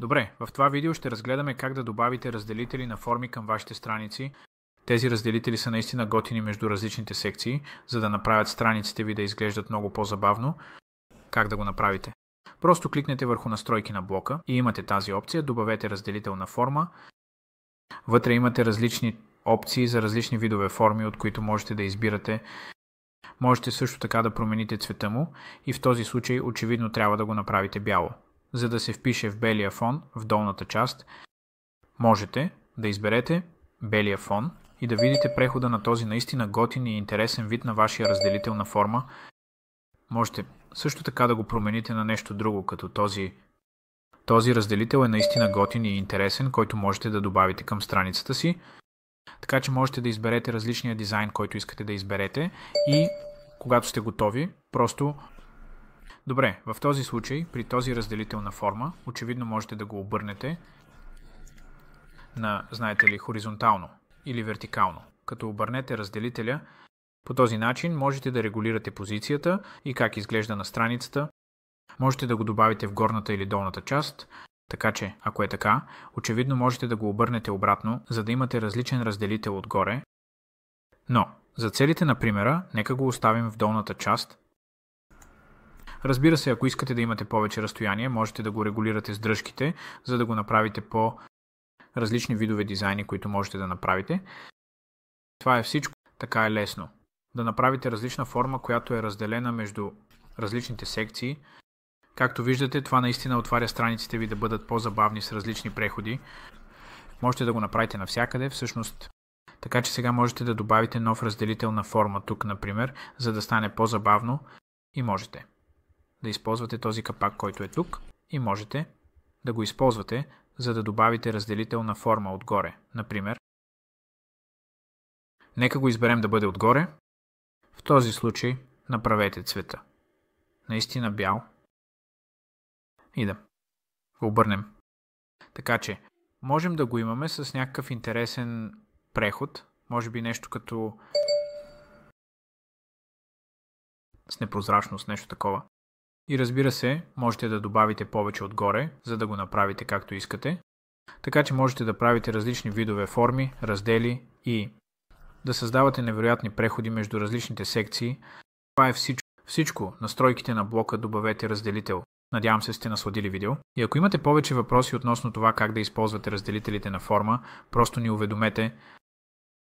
Добре, в това видео ще разгледаме как да добавите разделители на форми към вашите страници. Тези разделители са наистина готини между различните секции, за да направят страниците ви да изглеждат много по-забавно. Как да го направите? Просто кликнете върху настройки на блока и имате тази опция, добавете разделител на форма. Вътре имате различни опции за различни видове форми, от които можете да избирате. Можете също така да промените цвета му и в този случай очевидно трябва да го направите бяло. За да се впише в белия фон в долната част, можете да изберете белия фон и да видите прехода на този наистина готин и интересен вид на вашия разделител на форма. Можете също така да го промените на нещо друго, като този. Този разделител е наистина готин и интересен, който можете да добавите към страницата си. Така че можете да изберете различния дизайн, който искате да изберете и когато сте готови, просто... Добре, в този случай, при този разделител на форма, очевидно можете да го обърнете на, знаете ли, хоризонтално или вертикално. Като обърнете разделителя, по този начин можете да регулирате позицията и как изглежда на страницата. Можете да го добавите в горната или долната част, така че, ако е така, очевидно можете да го обърнете обратно, за да имате различен разделител отгоре. Но, за целите на примера, нека го оставим в долната част. Разбира се, ако искате да имате повече разстояние, можете да го регулирате с дръжките, за да го направите по различни видове дизайни, които можете да направите. Това е всичко. Така е лесно. Да направите различна форма, която е разделена между различните секции. Както виждате, това наистина отваря страниците ви да бъдат по-забавни с различни преходи. Можете да го направите навсякъде, всъщност. Така че сега можете да добавите нов разделител на форма тук, например, за да стане по-забавно и можете да използвате този капак, който е тук и можете да го използвате, за да добавите разделител на форма отгоре, например. Нека го изберем да бъде отгоре. В този случай направете цвета наистина бял и да го обърнем. Така че можем да го имаме с някакъв интересен преход, може би нещо като с непрозрачност, нещо такова. И разбира се, можете да добавите повече отгоре, за да го направите както искате. Така че можете да правите различни видове форми, раздели и да създавате невероятни преходи между различните секции. Това е всичко. Настройките на блока добавете разделител. Надявам се сте насладили видео. И ако имате повече въпроси относно това как да използвате разделителите на форма, просто ни уведомете.